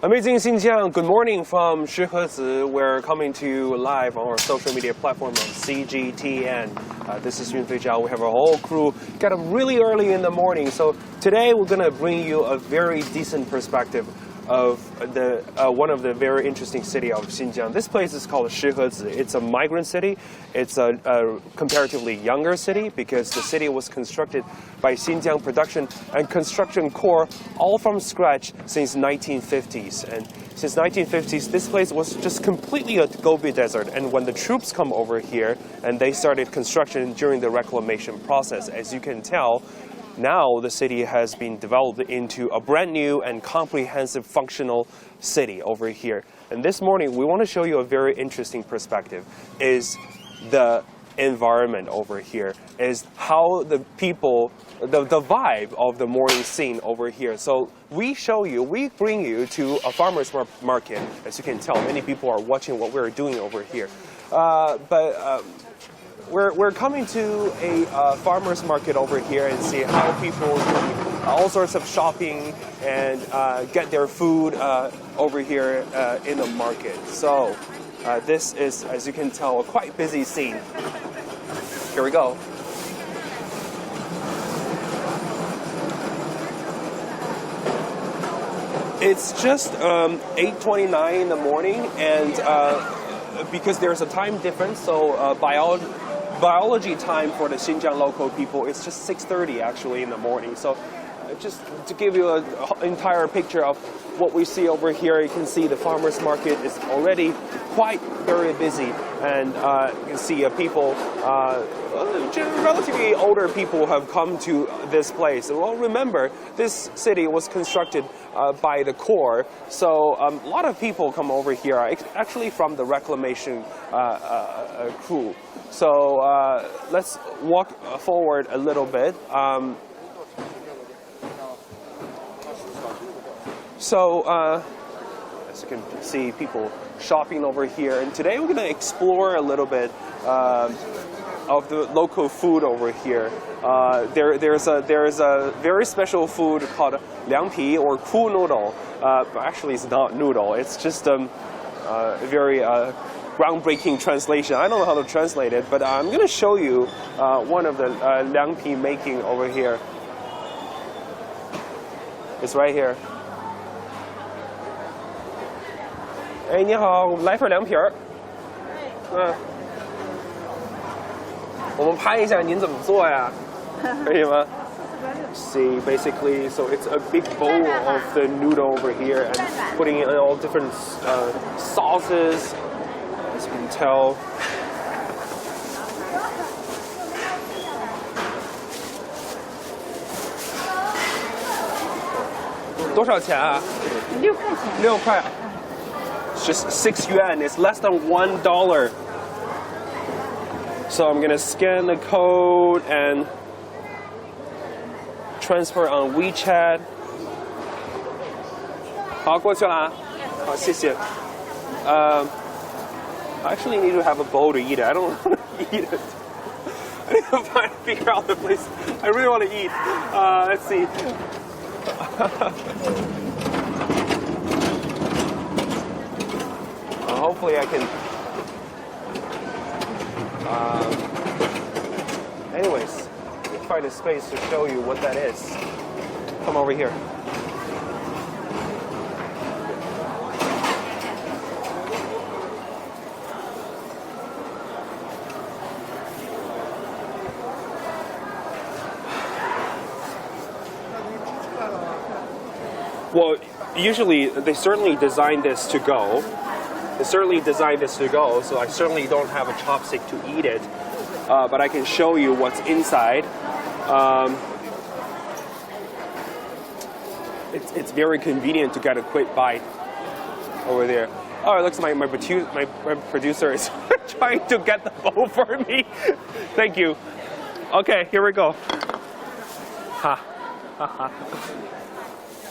Amazing Xinjiang, good morning from Shihezi. We're coming to you live on our social media platform on CGTN. This is Yunfei, Zhao. We have our whole crew. Got up really early in the morning. So today we're going to bring you a very decent perspective of one of the very interesting city of Xinjiang. This place is called Shihezi. It's a migrant city. It's a comparatively younger city because the city was constructed by Xinjiang Production and Construction Corps all from scratch since 1950s. And since 1950s, this place was just completely a Gobi Desert. And when the troops come over here and they started construction during the reclamation process, as you can tell, now the city has been developed into a brand new and comprehensive functional city over here. And this morning we want to show you a very interesting perspective, is the environment over here, is how the people, the vibe of the morning scene over here. So we bring you to a farmer's market. As you can tell, many people are watching what we're doing over here. We're coming to a farmer's market over here and see how people do all sorts of shopping and get their food over here in the market. So this is, as you can tell, a quite busy scene. Here we go. It's just 8:29 in the morning, and because there's a time difference, so biology time for the Xinjiang local people, it's just 6:30 actually in the morning. So just to give you an entire picture of what we see over here, you can see the farmers market is already quite very busy, and you can see people, relatively older people have come to this place. Well, remember, this city was constructed by the Corps, so a lot of people come over here, actually from the reclamation crew. So let's walk forward a little bit. As you can see, people shopping over here. And today we're going to explore a little bit of the local food over here. There's a very special food called liangpi, or cool noodle. Actually, it's not noodle. It's just a very groundbreaking translation. I don't know how to translate it, but I'm going to show you one of the liangpi making over here. It's right here. 哎，你好，我们来份凉皮儿。我们拍一下您怎么做呀？可以吗？ See, basically, so it's a big bowl of the noodle over here and putting in all different sauces, as you can tell. $多少钱啊？6块钱。6块。It's just 6 yuan. It's less than $1. So I'm gonna scan the code and transfer on WeChat. 好，过去了啊。好，谢谢。I actually need to have a bowl to eat it. I don't want to eat it. I need to figure out the place. I really want to eat. Let's see. Hopefully I can. Anyways, let's find a space to show you what that is. Come over here. Well, usually they certainly designed this to go. So I certainly don't have a chopstick to eat it, but I can show you what's inside. It's very convenient to get a quick bite over there. Oh, it looks like my producer is trying to get the bowl for me. Thank you. Okay, here we go.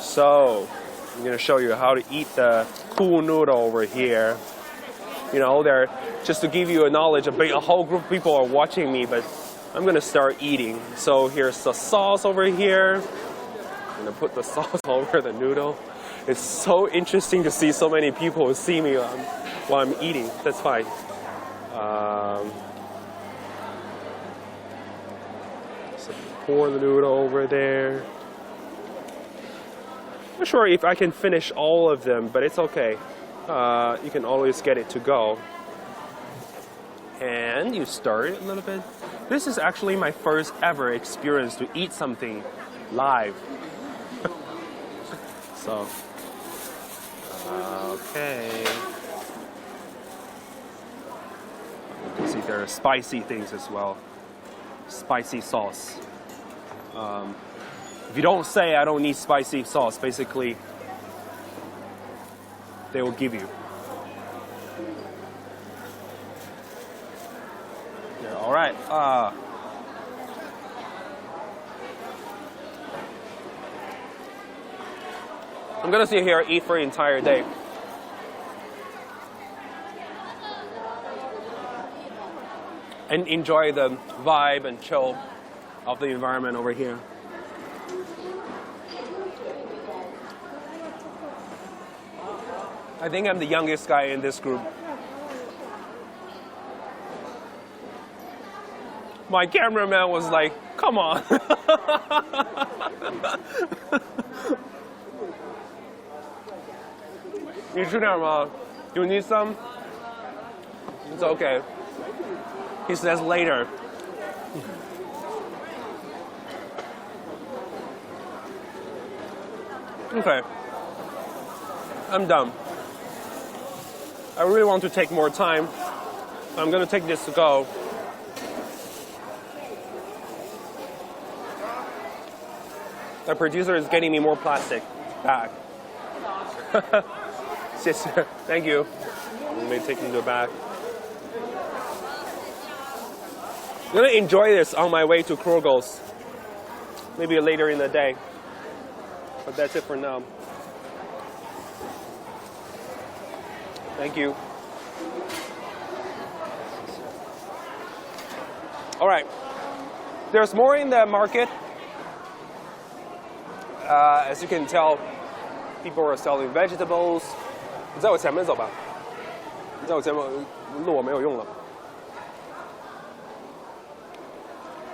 So, I'm going to show you how to eat the cool noodle over here. You know, just to give you a knowledge, a whole group of people are watching me, but I'm going to start eating. So here's the sauce over here. I'm going to put the sauce over the noodle. It's so interesting to see so many people see me while I'm eating. That's fine. Some corn noodle over there. I'm not sure if I can finish all of them, but it's okay. You can always get it to go. And you stir it a little bit. This is actually my first ever experience to eat something live. So, okay. You can see there are spicy things as well. Spicy sauce. If you don't say I don't need spicy sauce, basically they will give you. Yeah, all right. I'm gonna sit here and eat for the entire day. And enjoy the vibe and chill of the environment over here. I think I'm the youngest guy in this group. My cameraman was like, come on. You should have, you need some? It's okay. He says later. Okay. I'm done. I really want to take more time. I'm gonna take this to go. The producer is getting me more plastic back. Thank you. Let me take it to the back. I'm gonna enjoy this on my way to Krogos. Maybe later in the day. But that's it for now. Thank you. All right. There's more in the market. As you can tell, people are selling vegetables. 你在我前面走吧。你在我前面，路我没有用了。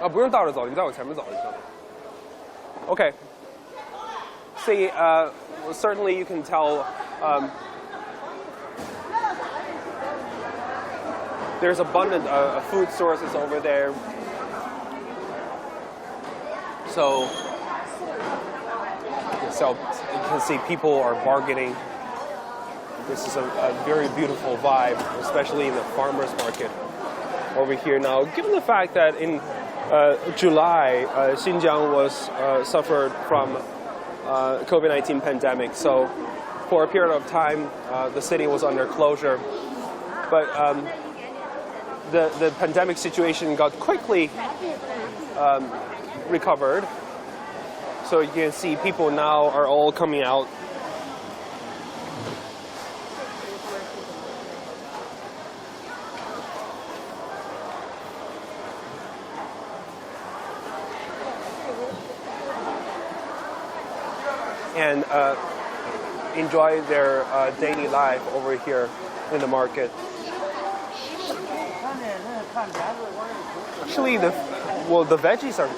啊，不用倒着走，你在我前面走就行。Okay. See, certainly you can tell. There's abundant food sources over there. So you can see people are bargaining. This is a very beautiful vibe, especially in the farmers market over here now. Given the fact that in July, Xinjiang was suffered from COVID-19 pandemic, so for a period of time, the city was under closure. But the pandemic situation got quickly recovered. So you can see people now are all coming out. And enjoy their daily life over here in the market. Actually, the veggies are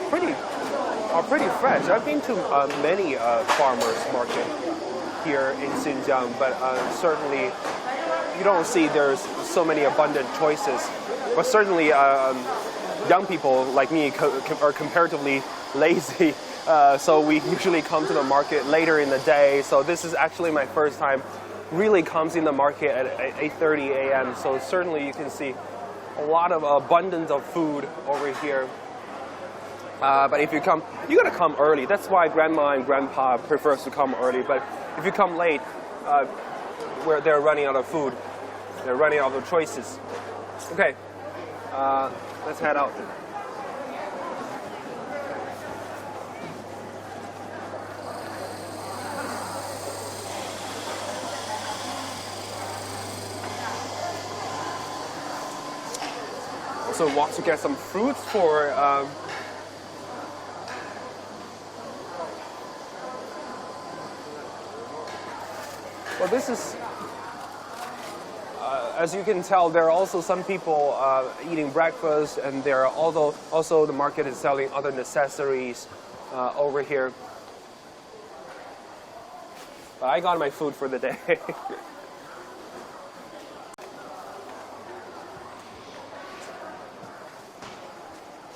pretty fresh. I've been to many farmers market here in Xinjiang, but certainly you don't see there's so many abundant choices. But certainly young people like me are comparatively lazy. So we usually come to the market later in the day. So this is actually my first time really comes in the market at 8:30 a.m. So certainly you can see a lot of abundance of food over here. But if you come, you gotta come early. That's why grandma and grandpa prefers to come early. But if you come late, where they're running out of food, they're running out of choices. Okay, let's head out. Also want to get some fruits for Well, this is, as you can tell, there are also some people eating breakfast, and there are also the market is selling other necessaries over here. But I got my food for the day.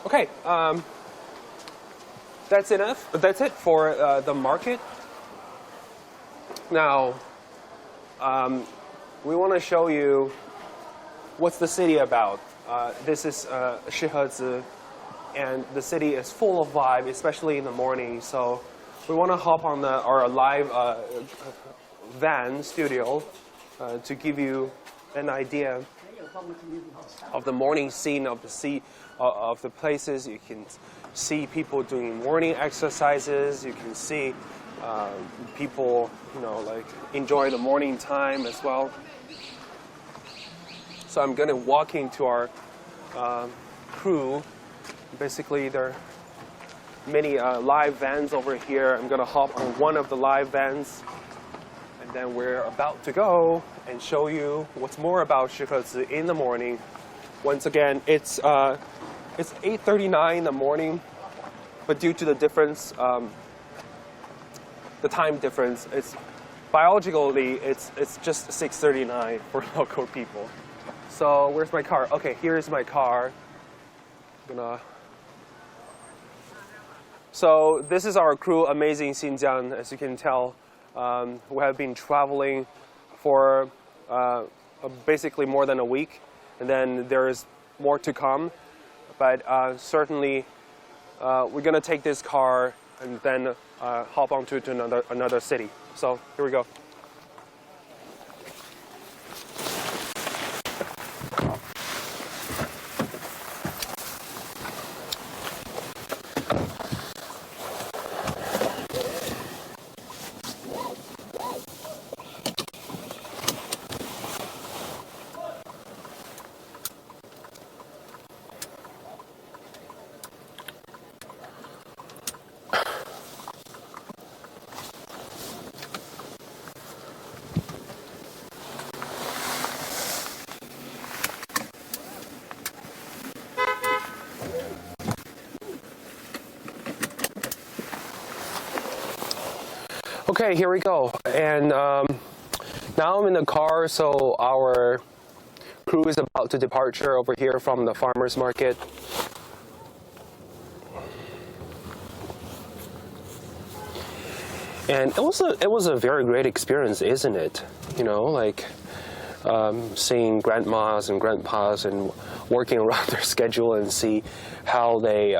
Okay, that's enough. That's it for the market. Now, we want to show you what's the city about. This is Shihezi, and the city is full of vibe, especially in the morning. So we want to hop on our live van studio to give you an idea of the morning scene of the places. You can see people doing morning exercises. You can see people, like enjoy the morning time as well. So I'm going to walk into our crew. Basically, there are many live vans over here. I'm going to hop on one of the live vans, and then we're about to go and show you what's more about Shihezi in the morning. Once again, it's 8:39 in the morning, but due to the difference, the time difference, biologically it's just 6:39 for local people. So where's my car? Okay, here's my car. So this is our crew, Amazing Xinjiang. As you can tell, we have been traveling for basically more than a week, and then there is more to come. But certainly, we're gonna take this car and then hop onto another city. So here we go. Okay, here we go. And now I'm in the car, so our crew is about to departure over here from the farmer's market. And it was a very great experience, isn't it? Seeing grandmas and grandpas and working around their schedule and see how they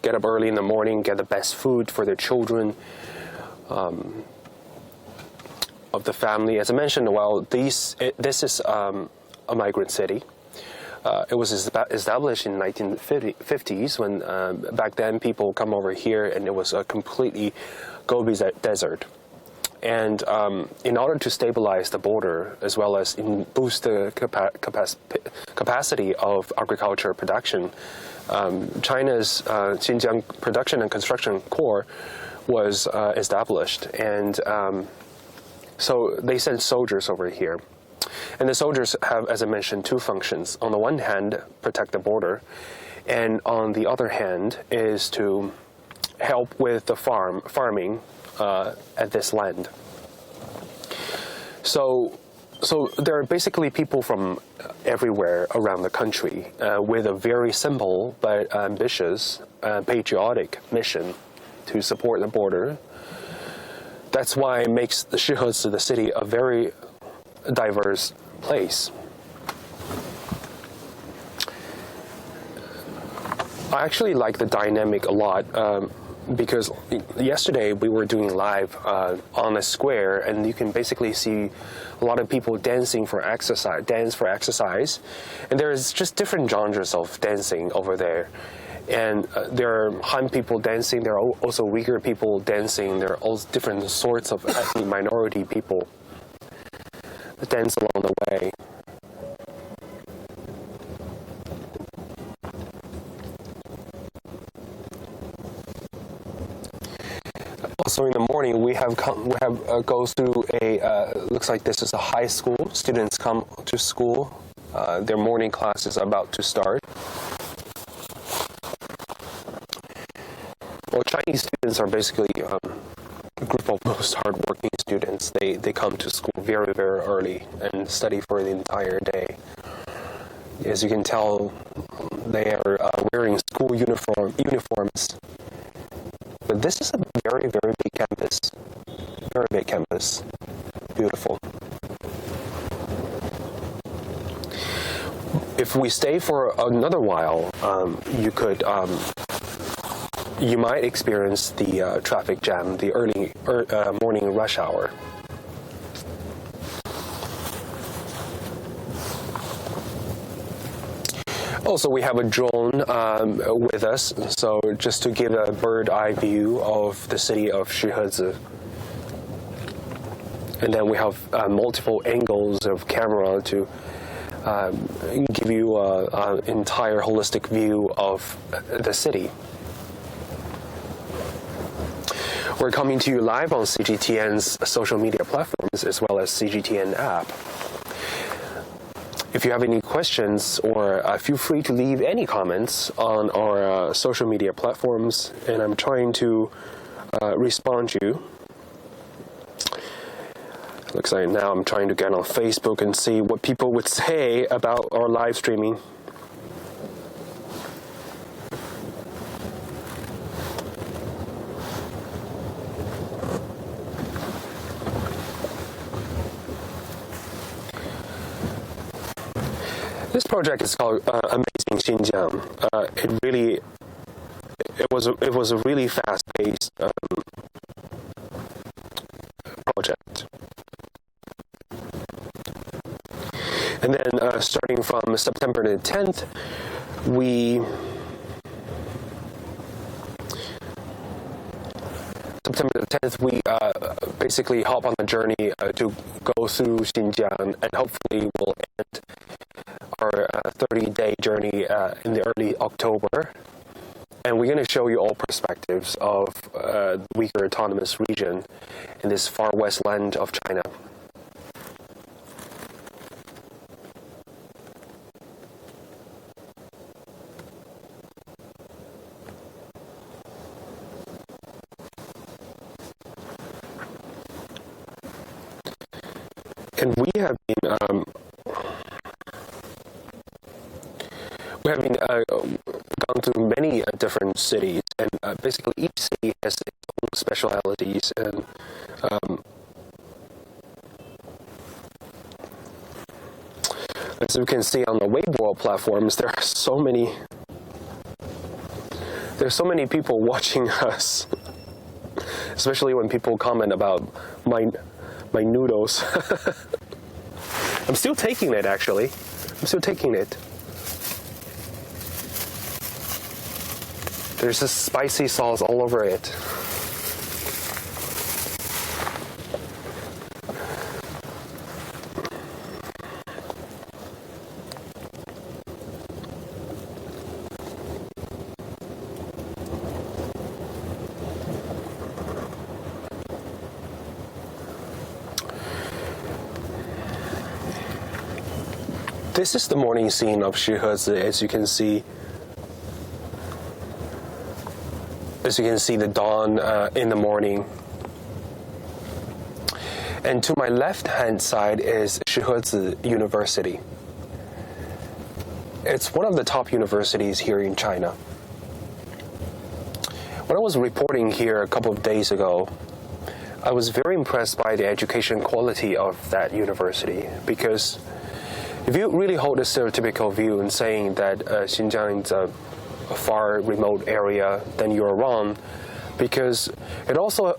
get up early in the morning, get the best food for their children, of the family. As I mentioned, this is a migrant city. It was established in 1950s when back then people come over here and it was a completely Gobi Desert. And in order to stabilize the border as well as boost the capacity of agriculture production, China's Xinjiang Production and Construction Corps was established, and so they sent soldiers over here. And the soldiers have, as I mentioned, two functions. On the one hand, protect the border, and on the other hand is to help with the farming at this land. So there are basically people from everywhere around the country with a very simple but ambitious, patriotic mission to support the border. That's why it makes the Shihezi, the city, a very diverse place. I actually like the dynamic a lot because yesterday we were doing live on a square, and you can basically see a lot of people dancing for exercise, and there's just different genres of dancing over there. And there are Han people dancing, there are also Uygur people dancing, there are all different sorts of ethnic minority people that dance along the way. So in the morning we have go through a looks like this is a high school. Students come to school. Their morning class is about to start. Well, Chinese students are basically a group of most hardworking students. They come to school very, very early and study for the entire day. As you can tell, they are wearing school uniforms. But this is a very, very big campus. Very big campus. Beautiful. If we stay for another while, you might experience the traffic jam, the early morning rush hour. Also, we have a drone with us, so just to give a bird eye view of the city of Shihezi. And then we have multiple angles of camera to give you an entire holistic view of the city. We're coming to you live on CGTN's social media platforms as well as CGTN app. If you have any questions, or feel free to leave any comments on our social media platforms, and I'm trying to respond to you. Looks like now I'm trying to get on Facebook and see what people would say about our live streaming. This project is called Amazing Xinjiang. It was a really fast-paced project. And then starting from September the 10th, we basically hop on the journey to go through Xinjiang, and hopefully we'll end our 30-day journey in the early October. And we're going to show you all perspectives of the Uyghur Autonomous Region in this far west land of China. And we have been gone through many different cities, and basically each city has its own specialities. And as you can see on the Weibo platforms, there are so many. There's so many people watching us, especially when people comment about my noodles. I'm still taking it, actually. I'm still taking it. There's this spicy sauce all over it. This is the morning scene of Shihezi, as you can see. As you can see, the dawn in the morning. And to my left-hand side is Shihezi University. It's one of the top universities here in China. When I was reporting here a couple of days ago, I was very impressed by the education quality of that university, because if you really hold a stereotypical view in saying that Xinjiang is a far remote area, then you're wrong, because it also,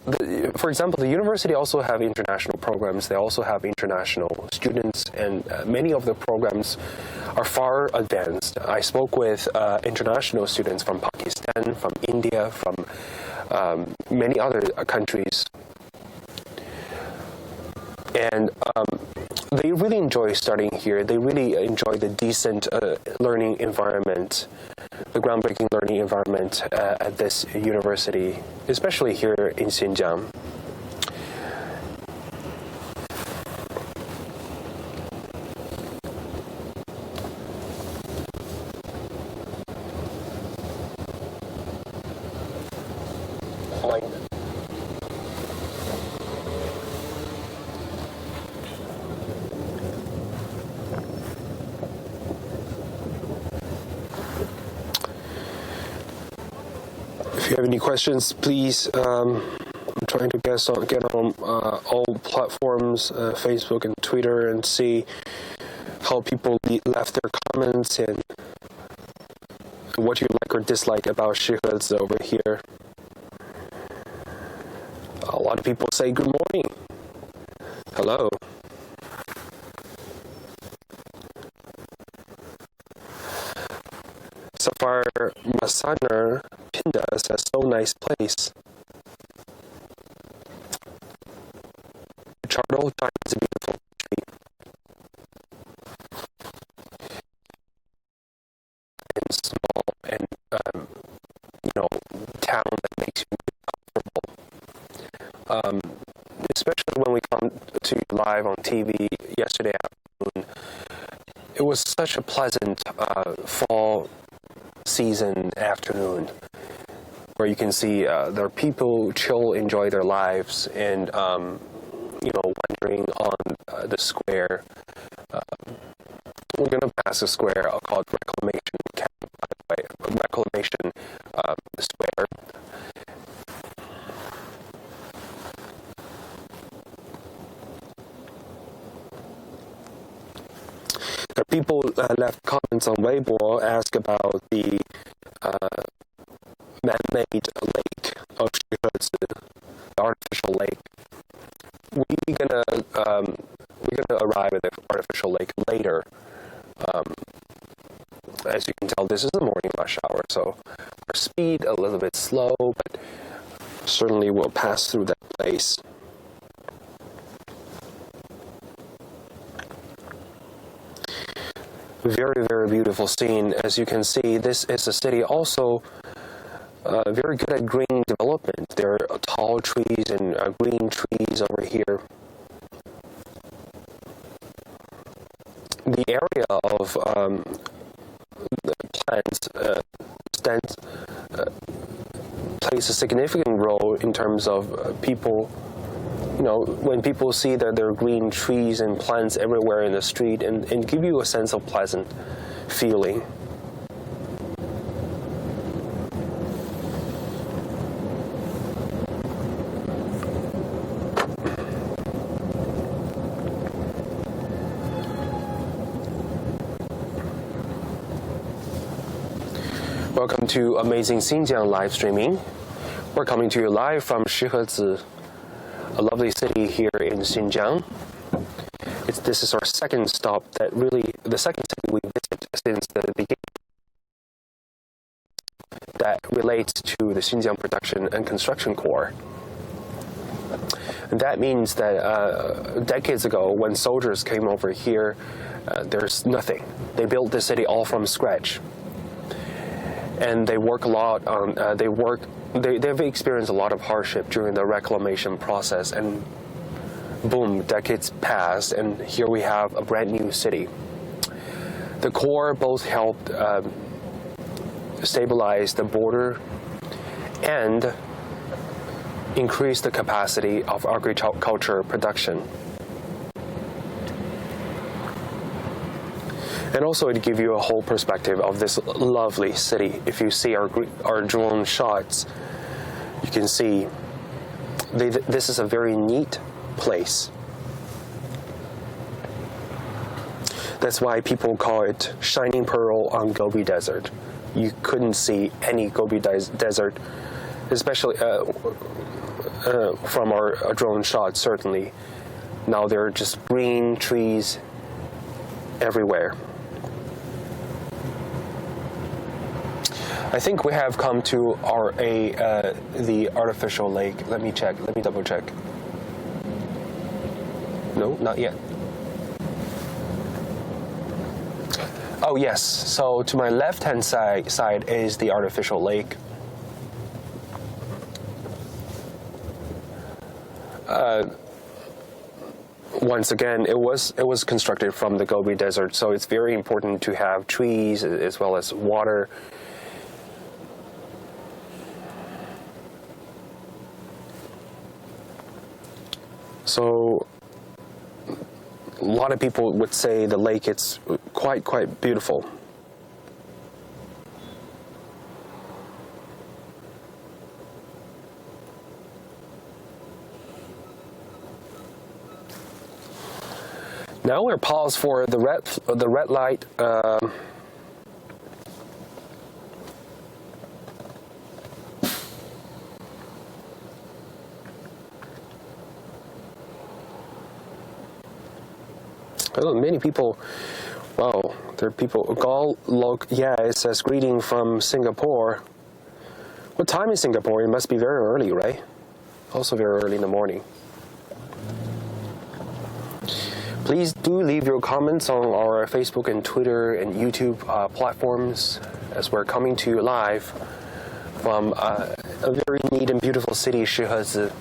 for example, the university also have international programs. They also have international students, and many of the programs are far advanced. I spoke with international students from Pakistan, from India, from many other countries. And they really enjoy studying here. They really enjoy the decent learning environment, the groundbreaking learning environment at this university, especially here in Xinjiang. If you have any questions, please. I'm trying to get on all platforms, Facebook and Twitter, and see how people left their comments and what you like or dislike about Shihezi over here. A lot of people say good morning. Hello. Safar Masaner Pinda says, so nice place. Chardo is a beautiful country. And small and, town that makes you comfortable. Especially when we come to live on TV yesterday afternoon. It was such a pleasant fall season afternoon where you can see there are people chill, enjoy their lives, and wandering on the square. We're going to pass a square called Reclamation Square. People left comments on Weibo, ask about the man-made lake of Shihezi, the artificial lake. We're gonna arrive at the artificial lake later. As you can tell, this is the morning rush hour, so our speed a little bit slow, but certainly we'll pass through that place. Very, very beautiful scene. As you can see, this is a city also very good at green development. There are tall trees and green trees over here. The area of plants plays a significant role in terms of people. When people see that there are green trees and plants everywhere in the street and give you a sense of pleasant feeling. Welcome to Amazing Xinjiang live streaming. We're coming to you live from Shihezi, a lovely city here in Xinjiang. This is our second stop, the second city we visit since the beginning that relates to the Xinjiang Production and Construction Corps. And that means that decades ago, when soldiers came over here, there's nothing. They built the city all from scratch. And they work a lot on, they've experienced a lot of hardship during the reclamation process, and boom, decades passed, and here we have a brand new city. The Corps both helped stabilize the border and increase the capacity of agriculture production. And also to give you a whole perspective of this lovely city. If you see our drone shots, you can see this is a very neat place. That's why people call it Shining Pearl on Gobi Desert. You couldn't see any Gobi Desert, especially from our drone shots, certainly. Now there are just green trees everywhere. I think we have come to the artificial lake. Let me check. Let me double check. No, not yet. Oh yes, so to my left-hand side is the artificial lake. Once again, it was constructed from the Gobi Desert, so it's very important to have trees as well as water. So a lot of people would say the lake is quite beautiful. Now we're paused for the red light. Many people, wow, there are people. Yeah, it says greeting from Singapore. What time is Singapore? It must be very early, right? Also very early in the morning. Please do leave your comments on our Facebook and Twitter and YouTube platforms as we're coming to you live from a very neat and beautiful city, Shihezi,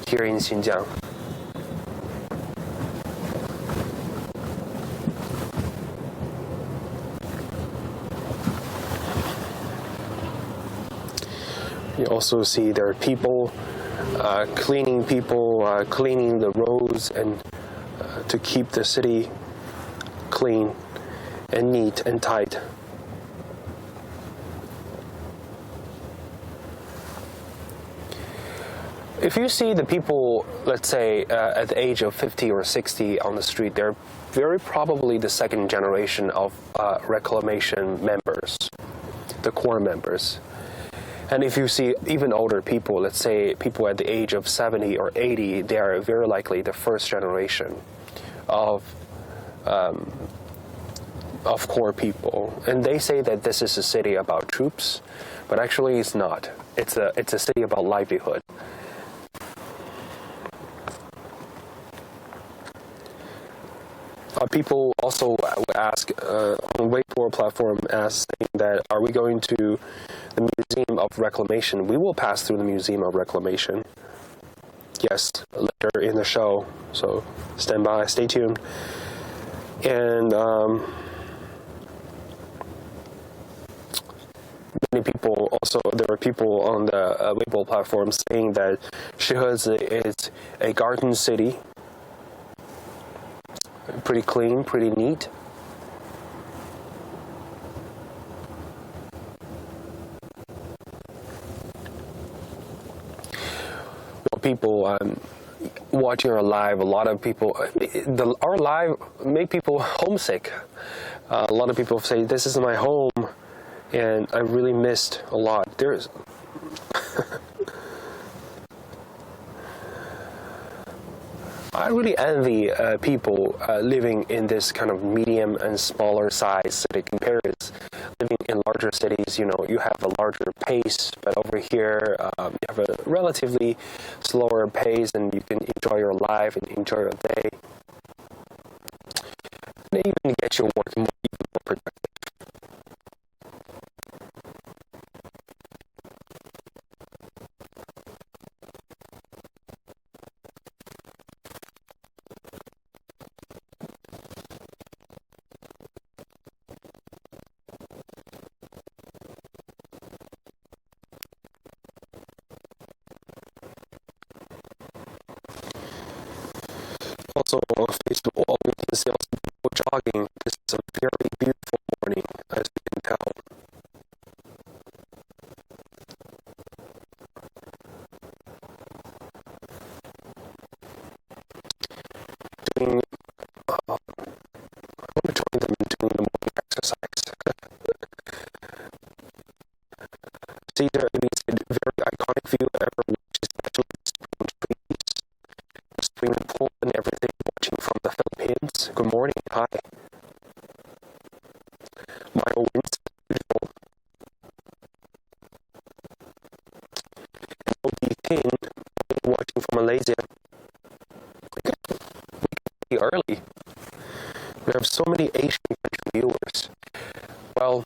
here in Xinjiang. You also see there are people cleaning the roads and to keep the city clean and neat and tight. If you see the people, let's say, at the age of 50 or 60 on the street, they're very probably the second generation of Reclamation members, the core members. And if you see even older people, let's say people at the age of 70 or 80, they are very likely the first generation of core people. And they say that this is a city about troops, but actually it's not. It's a city about livelihood. People also ask on the Weibo platform, saying that are we going to the Museum of Reclamation? We will pass through the Museum of Reclamation. Yes, later in the show. So stand by, stay tuned. And many people also, there are people on the Weibo platform saying that Shihezi is a garden city. Pretty clean, pretty neat. Well, people watching our live, a lot of people, our live make people homesick. A lot of people say, this is my home, and I really missed a lot. There's I really envy people living in this kind of medium and smaller size city compared to living in larger cities. You know, you have a larger pace, but over here you have a relatively slower pace, and you can enjoy your life and enjoy your day, and even get your work even more productive. Also on Facebook, we can see also people jogging. This is a very beautiful morning, as you can tell. I want to join them in doing the morning exercise. See, there is a very iconic view ever, which is actually spring trees, the swimming pool and everything, watching from the Philippines. Good morning, hi. Mild winds, beautiful. And Gobi watching from Malaysia. We can be early. We have so many Asian country viewers. Well,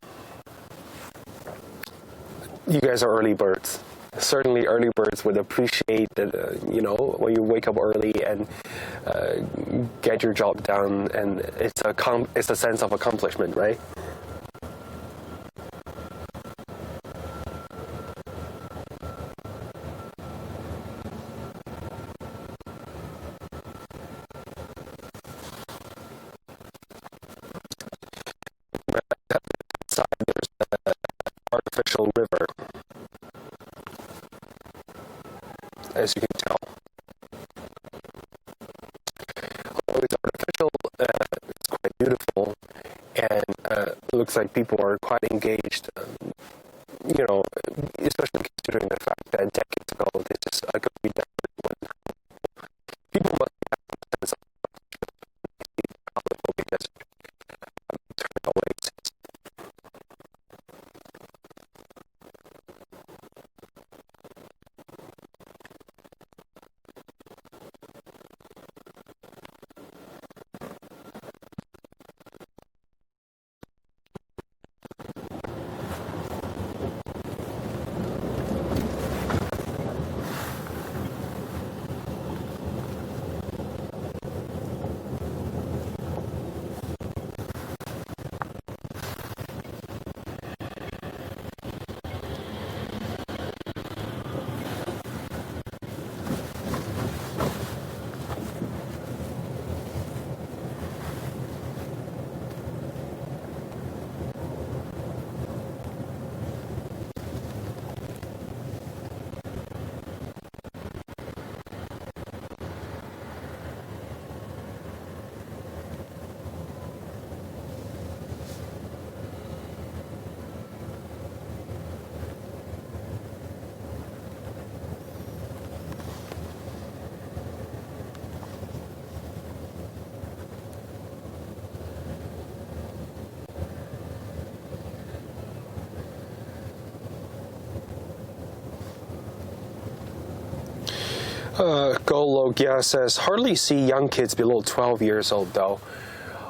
you guys are early birds. Certainly, early birds would appreciate that, when you wake up early and get your job done, and it's a sense of accomplishment, right? Outside, there's an artificial river, as you can tell. Although it's artificial, it's quite beautiful, and it looks like people are quite engaged, especially considering the fact that decades ago, this is a Gobi Desert when people must have a sense of how the Gobi Desert turned oasis. Gologia says, hardly see young kids below 12 years old, though.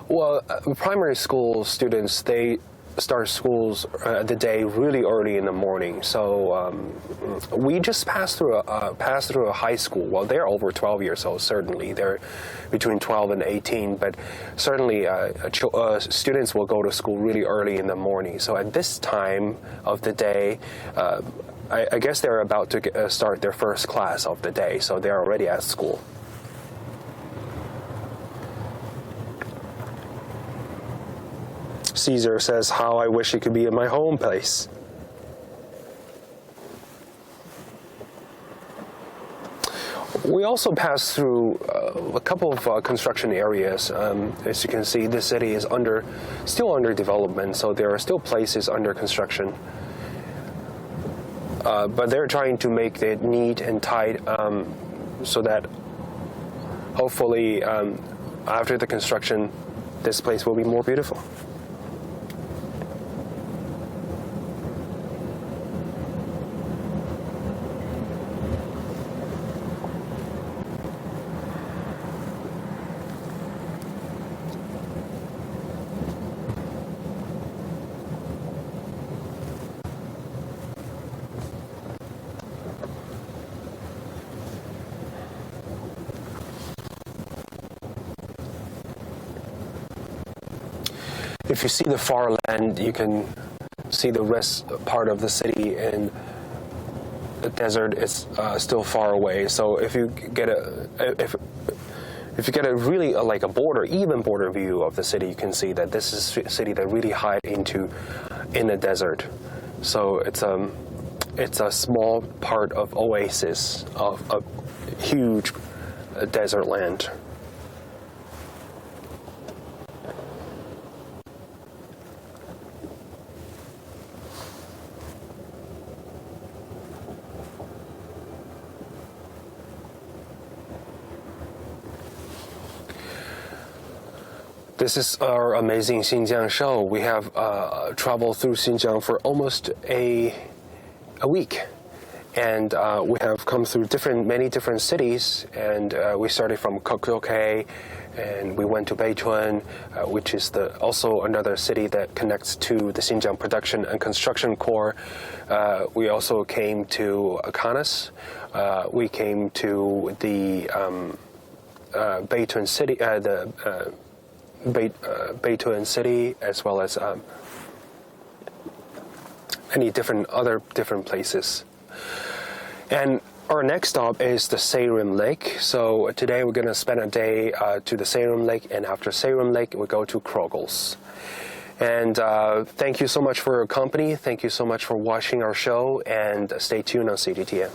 Well, primary school students, they start schools the day really early in the morning. So we just passed through a high school. Well, they're over 12 years old, certainly. They're between 12 and 18, but certainly students will go to school really early in the morning. So at this time of the day, I guess they're about to start their first class of the day, so they're already at school. Caesar says, how I wish it could be in my home place. We also passed through a couple of construction areas. As you can see, the city is still under development, so there are still places under construction. But they're trying to make it neat and tight so that hopefully after the construction, this place will be more beautiful. If you see the far land, you can see the rest part of the city, and the desert is still far away. So if you get a really like a even border view of the city, you can see that this is a city that really hides in the desert. So it's a small part of oasis of a huge desert land. This is our amazing Xinjiang show. We have traveled through Xinjiang for almost a week, and we have come through many different cities. And we started from Kokyoke, and we went to Beitun, which is also another city that connects to the Xinjiang Production and Construction Corps. We also came to Kanas. We came to the Beitun City, Beitun City, as well as any other different places. And our next stop is the Seirim Lake. So today we're going to spend a day to the Seirim Lake, and after Seirim Lake we go to Krogels. And thank you so much for your company. Thank you so much for watching our show, and stay tuned on CGTN.